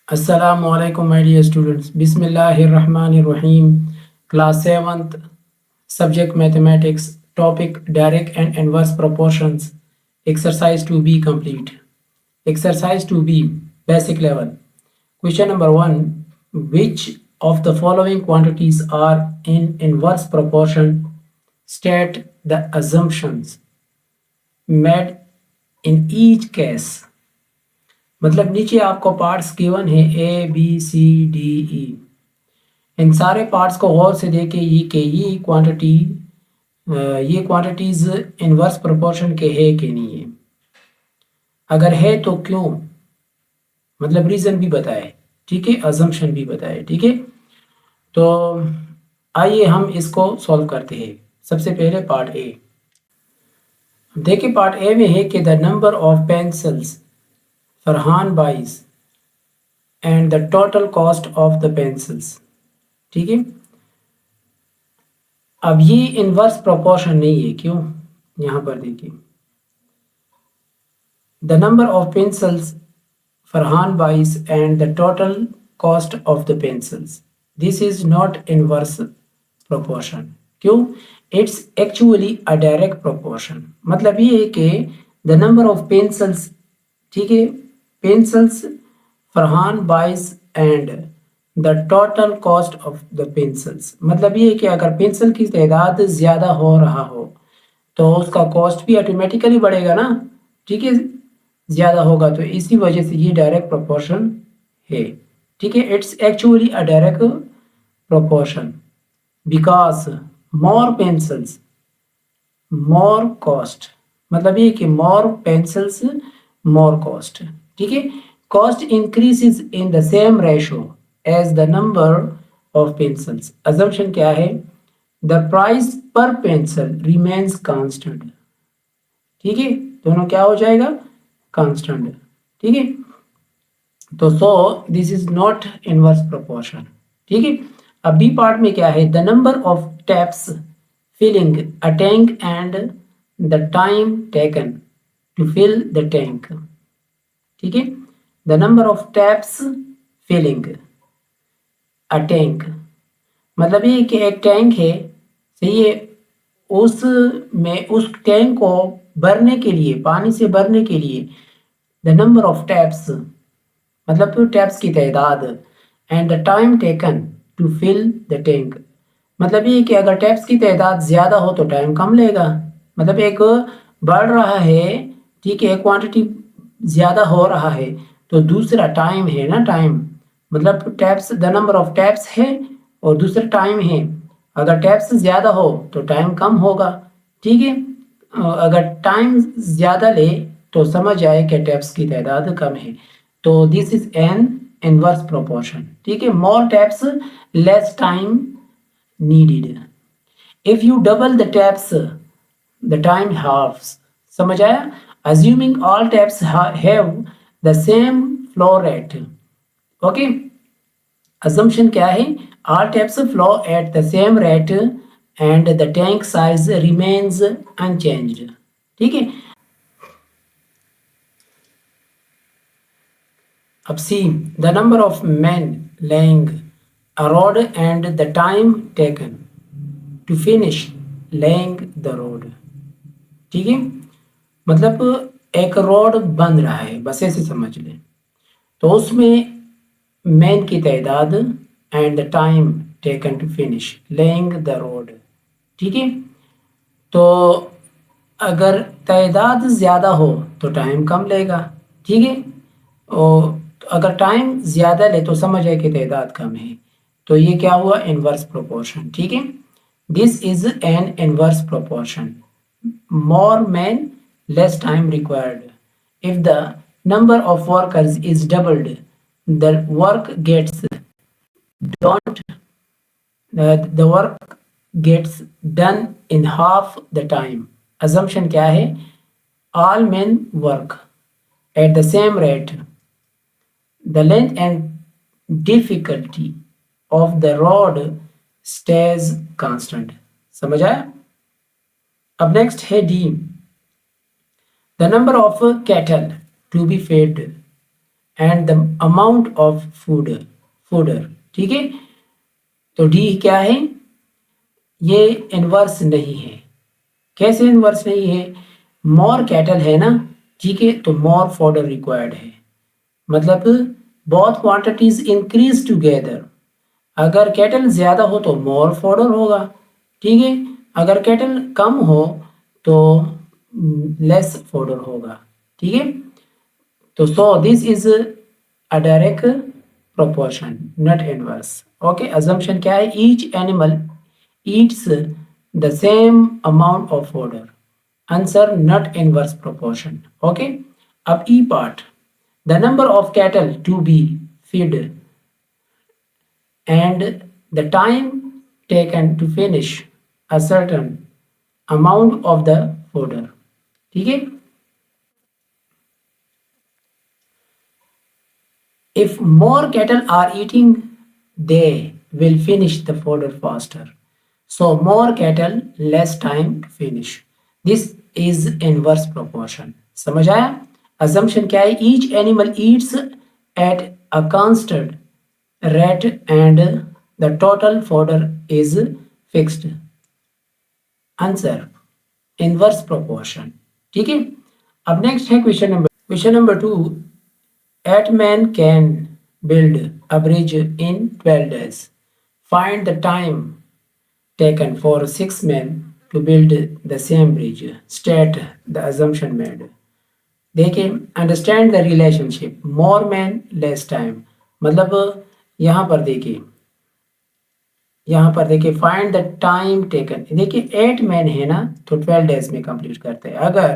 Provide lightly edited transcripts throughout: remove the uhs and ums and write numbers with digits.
Assalamu alaikum, my dear students. Bismillahir Rahmanir Rahim. Class 7th, subject mathematics, topic direct and inverse proportions. Exercise 2B complete. Exercise 2B, basic level. Question number 1. Which of the following quantities are in inverse proportion? State the assumptions made in each case. मतलब नीचे आपको parts given है A B C D E. इन सारे parts को गौर से देखें ये quantities inverse proportion के है कि नहीं है। अगर है तो क्यों, मतलब रीज़न भी बताए, ठीक है, अजम्पशन भी बताए, ठीक है। तो आइए हम इसको सॉल्व करते हैं। सबसे पहले पार्ट ए देखिए। पार्ट ए में है कि the number of pencils Farhan buys and the total cost of the pencils, ठीक है। अब ये इनवर्स प्रोपोर्शन नहीं है, क्यों? यहां पर देखिए, the number of pencils Farhan buys and the total cost of the pencils, this is not inverse proportion. क्यों? It's actually a direct proportion. मतलब ये है कि द नंबर ऑफ पेंसिल्स, ठीक है, pencils Farhan buys and the total cost of the pencils, मतलब ये है कि अगर पेंसिल की तादाद ज़्यादा हो रहा हो तो उसका कॉस्ट भी ऑटोमेटिकली बढ़ेगा ना, ठीक है, ज़्यादा होगा। तो इसी वजह से ये डायरेक्ट प्रोपोर्शन है, ठीक है। It's actually a direct proportion because more pencils more cost, मतलब ये कि मोर पेंसिल्स मोर कॉस्ट, ठीक है। Cost increases in the same ratio as the number of pencils. Assumption क्या है? The price per pencil remains constant, ठीक है, दोनों क्या हो जाएगा? कांस्टेंट, ठीक है। तो so this is not inverse proportion, ठीक है। अब बी पार्ट में क्या है? The number of taps filling a tank and the time taken to fill the tank, ठीक है। The number of taps filling a tank, मतलब ये कि एक टैंक है, सही है, उसमें उस टैंक को भरने के लिए, पानी से भरने के लिए, द नंबर ऑफ टैप्स मतलब तो टैप्स की तादाद, and the time taken to fill the tank, मतलब ये कि अगर टैप्स की तादाद ज़्यादा हो तो टाइम कम लेगा। मतलब एक बढ़ रहा है, ठीक है, क्वांटिटी ज़्यादा हो रहा है, तो दूसरा टाइम है ना, टाइम मतलब taps, the number of taps है और दूसरा टाइम है। अगर टैप्स ज़्यादा हो तो टाइम कम होगा, ठीक है। अगर टाइम ज़्यादा ले तो समझ आए कि टैप्स की तादाद कम है। तो this is an inverse proportion, ठीक है। More taps less time needed. If you double the taps the time halves, समझ आया? Assuming all taps have the same flow rate, okay. assumption क्या है? all taps flow at the same rate and the tank size remains unchanged, ठीक है। अब see, the number of men laying a rod and the time taken to finish laying the rod, ठीक है। मतलब एक road बन रहा है, बस ऐसे समझ लें। तो उसमें मैन की तादाद and the time taken to finish laying the road, ठीक है। तो अगर तादाद ज़्यादा हो तो टाइम कम लेगा, ठीक है। और अगर टाइम ज़्यादा ले तो समझ है कि तादाद कम है। तो ये क्या हुआ? इनवर्स प्रोपोर्शन, ठीक है। This is an inverse proportion. More man less time required. If the number of workers is doubled, the work gets don't the work gets done in half the time. assumption क्या है? all men work at the same rate, the length and difficulty of the road stays constant। समझ आया? अब next है D, the number of cattle to be fed and the amount of fodder. ठीक है, तो D क्या है, ये इनवर्स नहीं है। कैसे इनवर्स नहीं है, मोर कैटल है ना, ठीक है, तो मोर फॉडर रिक्वायर्ड है, मतलब बोथ क्वांटिटीज इंक्रीज टुगेदर। अगर कैटल ज़्यादा हो तो मोर फॉडर होगा, ठीक है, अगर कैटल कम हो तो लेस फॉडर होगा, ठीक है। तो so this is a direct proportion not inverse. Okay, assumption क्या है, each animal eats the same amount of fodder, answer not inverse proportion. Okay, अब ई part, the number of cattle to be fed and the time taken to finish a certain amount of the fodder। ठीक है, if more cattle are eating they will finish the fodder faster, so more cattle less time to finish, this is inverse proportion। समझ आया, assumption क्या है, each animal eats at a constant rate and the total fodder is fixed, answer inverse proportion. ठीक है, अब next है question number 2, eight man can build a bridge in 12 days, find the time taken for 6 men to build the same bridge, state the assumption made। देखिए, understand the relationship, more man less time, मतलब यहाँ पर देखिए find the time taken, देखिए 8 man है ना, तो 12 days में कंप्लीट करते हैं। अगर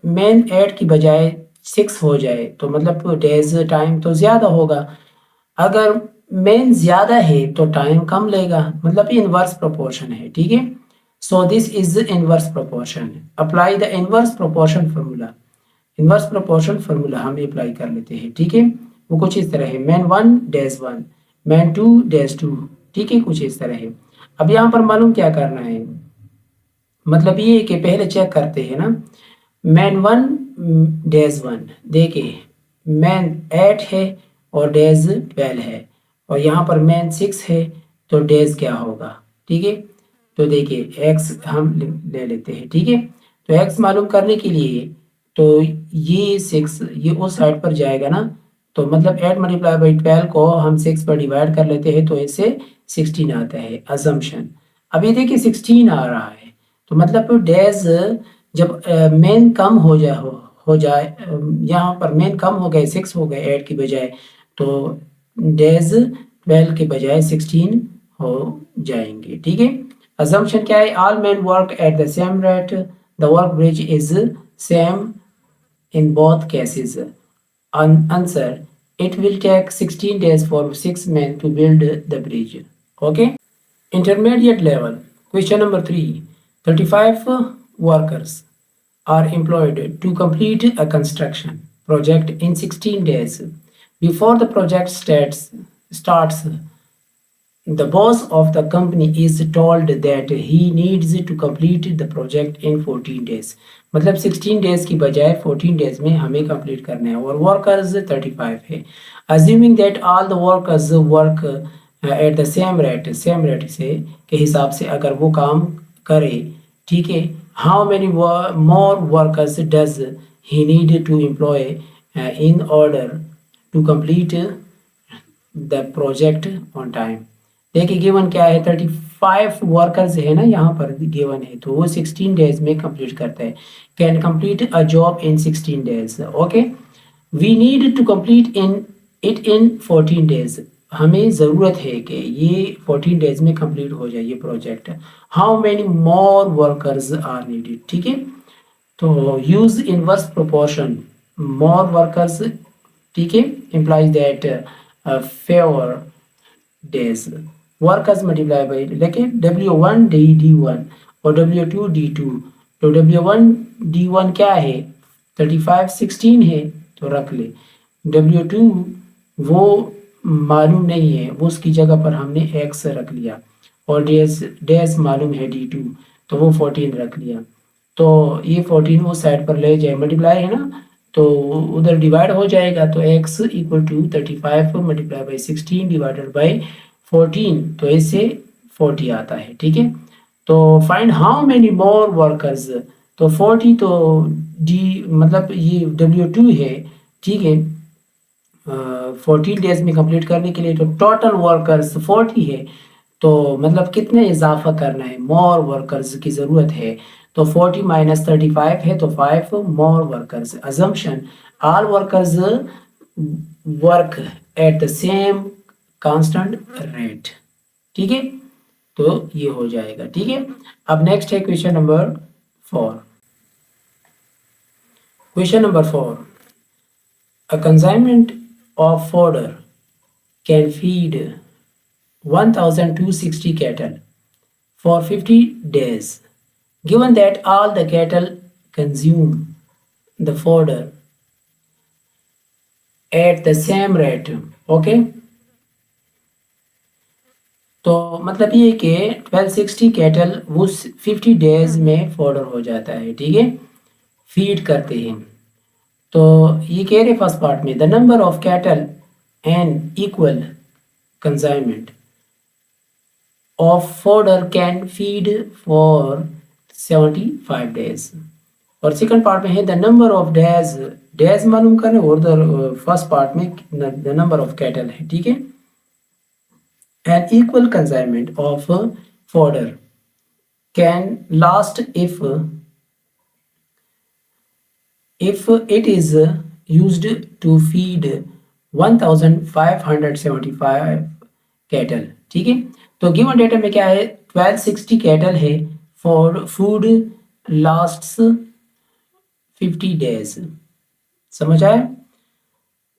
मैन 8 की बजाय 6 हो जाए तो मतलब डेज टाइम तो ज़्यादा होगा, अगर मैन ज़्यादा है तो टाइम कम लेगा, मतलब इनवर्स प्रोपोर्शन है। ठीक है, सो this is inverse proportion. Apply the inverse proportion formula, inverse proportion formula हम अप्लाई कर लेते हैं। ठीक है, वो कुछ इस तरह है, मैन 1 डैश 1 मैन 2 डैश 2, ठीक है, कुछ इस तरह है। अब यहाँ पर मालूम क्या करना है, मतलब ये कि पहले चेक करते हैं ना, मैन 1 डैश 1, देखिए मैन 8 है और डैश 12 है, और यहाँ पर मैन 6 है, तो डैश क्या होगा, ठीक है, तो देखिए एक्स हम ले लेते हैं। ठीक है, तो एक्स मालूम करने के लिए तो ये 6 ये उस साइड पर जाएगा ना, तो मतलब 8 मल्टीप्लाई बाई 12 को हम 6 पर डिवाइड कर लेते हैं, तो इससे 16 आता है, अजम्पशन। अब ये देखिए 16 आ रहा है, तो मतलब डेज जब मेन कम हो जाए, यहाँ पर मेन कम हो गए, 6 हो गए 8 की बजाय, तो डेज 12 के बजाय 16 हो जाएंगे। ठीक है, assumption क्या है, all men work at the same rate, the work bridge is same in both cases, answer it will take 16 days for 6 men to build the bridge। okay, intermediate level, question number 3, 35 workers are employed to complete a construction project in 16 days। Before the project starts, the boss of the company is told that he needs to complete the project in 14 days, मतलब 16 days की बजाय 14 days में हमें complete करना है, और workers 35 है। Assuming that all the workers work at the same rate से के हिसाब से अगर वो काम करे, ठीक है, how many more workers does he need to employ in order to complete the project on time. देखिए गिवन क्या है, 35 वर्कर्स है ना, यहाँ पर गिवन है, तो वो 16 डेज में कंप्लीट करता है, can complete a job in 16 days. Okay, we need to complete in 14 days, हमें ज़रूरत है कि ये 14 डेज में कंप्लीट हो जाए ये project. How many more workers are needed, ठीक है, तो use inverse proportion, more workers, ठीक है, implies that fewer days workers multiply by, लेकिन W1 D1 और W2 D2, तो W1 D1 क्या है, 35 16 है, तो रख ले। W2 वो मालूम नहीं है, वो उसकी जगह पर हमने X रख लिया, और डैश मालूम है D2, तो वो 14 रख लिया, तो ये 14 उस साइड पर ले जाए, मल्टीप्लाई है ना, तो उधर डिवाइड हो जाएगा, तो x equal to 35 multiply by 16 divided by 14, तो इससे 40 आता है। ठीक है, तो find how many more workers, तो 40 तो डी मतलब ये W2 है। ठीक है, 14 डेज में कंप्लीट करने के लिए, तो टोटल वर्कर्स 40 है, तो मतलब कितने इजाफा करना है, मोर वर्कर्स की ज़रूरत है। तो 40 माइनस 35 है, तो 5 more workers. Assumption all workers work at the same constant rate. ठीक है, तो ये हो जाएगा। ठीक है, अब नेक्स्ट है question number 4। Question number 4, a consignment of fodder can feed 1260 cattle for 50 days. Given that all the cattle consume the fodder at the same rate, okay? तो मतलब ये कि 1260 कैटल वो 50 डेज में फॉडर हो जाता है। ठीक है, फीड करते हैं। तो ये कह रहे फर्स्ट पार्ट में, the number of cattle and equal consignment of fodder can feed for 75 days. और सेकंड पार्ट में है the number of days, days मालूम करें, और फर्स्ट पार्ट में द नंबर ऑफ कैटल है। ठीक है, an equal consignment of fodder can last if it is used to feed 1575 cattle. ठीक है, तो गिवन डेटा में क्या है, 1260 कैटल है, फॉर फूड लास्ट्स 50 डेज। समझ आया?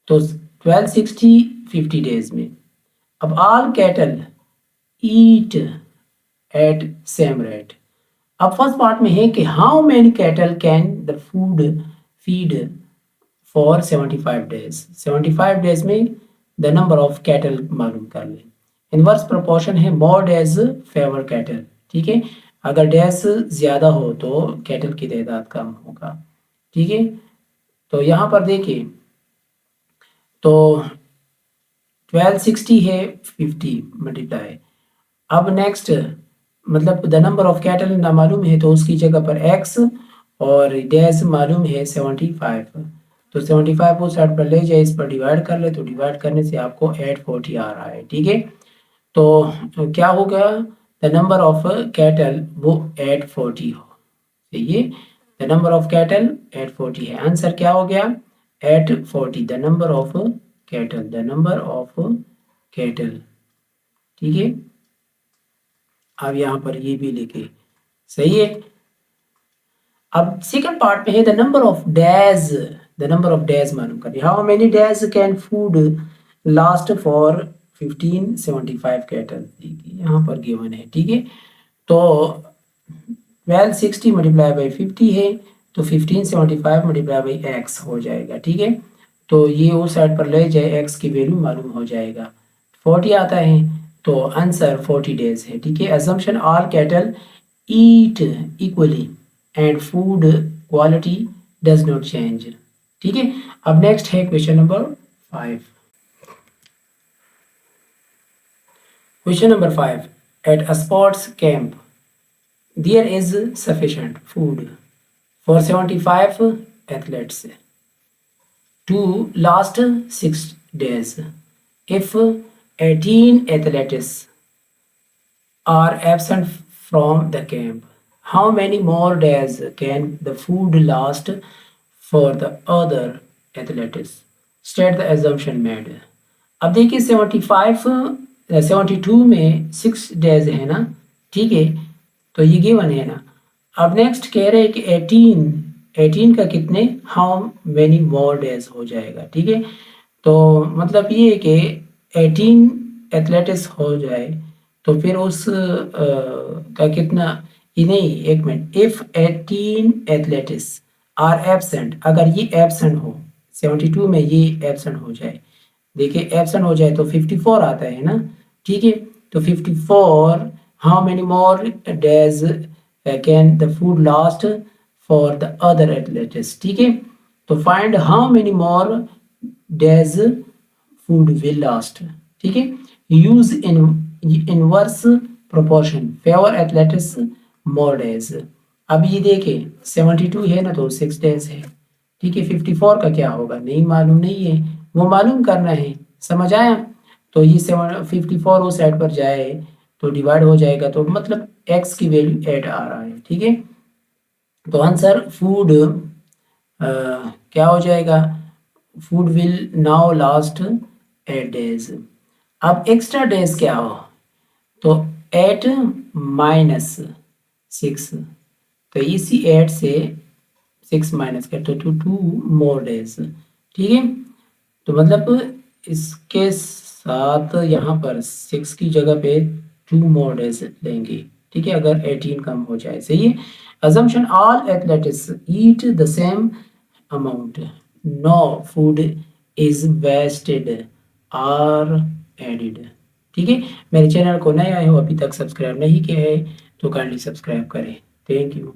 तो 1260 50 डेज में। अब ऑल कैटल ईट एट सेम रेट। अब फर्स्ट पार्ट में है कि how many cattle can the food feed for 75 days. 75 days में द नंबर ऑफ कैटल मालूम कर लें। इनवर्स प्रोपोर्शन है, मोर डेज फेवर कैटल। ठीक है, अगर डेज ज़्यादा हो तो कैटल की तादाद कम होगा। ठीक है, तो यहाँ पर देखिए, तो 1260 है, 50 मल्टीप्लाई। अब नेक्स्ट मतलब द नंबर ऑफ कैटल ना मालूम है, तो उसकी जगह पर x और डेज मालूम है 75, तो 75 उस साइड पर ले जाए, इस पर डिवाइड कर ले, तो डिवाइड करने से आपको 840 आ रहा है। ठीक है, तो क्या होगा, द नंबर ऑफ कैटल वो 840 हो। ये द नंबर ऑफ कैटल 840 है। आंसर क्या हो गया, 840, the number of cattle, the number of cattle. ठीक है, अब यहाँ पर ये भी लिखे, सही है। अब सेकंड पार्ट में है the number of days, the number of days मालूम करिए, how many days can food last for 1575 cattle. यहाँ पर गिवन है। ठीक है, तो 1260 मल्टीप्लाई बाई 50 है, तो 1575 मल्टीप्लाई बाई एक्स हो जाएगा। ठीक है, तो ये उस साइड पर ले जाए, एक्स की वैल्यू मालूम हो जाएगा, 40 आता है, तो आंसर 40 डेज है। ठीक है, assumption all cattle eat equally and food quality does not change। ठीक है, अब नेक्स्ट है question number 5। Question number 5, at a sports camp there is sufficient food for 75 athletes to last 6 days if 18 athletes are absent from the camp. How many more days can the food last for the other athletes? State the assumption made। अब देखिए 72 में 6 days है ना। ठीक है, तो ये given है ना। अब नेक्स्ट कह रहे हैं कि 18 का कितने, हाउ मेनी मोर डेज हो जाएगा। ठीक है, तो मतलब ये है कि 18 एथलेटिक्स हो जाए, तो फिर उस का कितना, ये नहीं, एक minute, if 18 athletics are absent, अगर ये एब्सेंट हो, 72 में ये एब्सेंट हो जाए, देखिए एब्सेंट हो जाए तो 54 आता है ना। ठीक है, तो 54, how many more days can the food last for the other athletics. ठीक है, तो find how many more days food will last. ठीक है, use in inverse proportion, favour athletics more days. अब ये देखें 72 है ना, तो 6 डेज है। ठीक है, 54 का क्या होगा नहीं मालूम नहीं है, वो मालूम करना है। समझ आया? तो ये 54 उस साइड पर जाए तो डिवाइड हो जाएगा, तो मतलब x की वैल्यू 8 आ रहा है। ठीक है, तो आंसर फूड क्या हो जाएगा, food will now last 8 days. अब एक्स्ट्रा डेज क्या हो, तो 8 माइनस 6, तो इसी 8 से 6 माइनस कर तो 2 मोर डेज। ठीक है, तो मतलब इसके साथ यहाँ पर 6 की जगह पे 2 मोर डेज लेंगे। ठीक है, अगर 18 कम हो जाए। सही है। assumption all athletes eat the same amount, no food is wasted or added। ठीक है, मेरे चैनल को नए आए हो अभी तक सब्सक्राइब नहीं किया है तो काइंडली सब्सक्राइब करें। Thank you.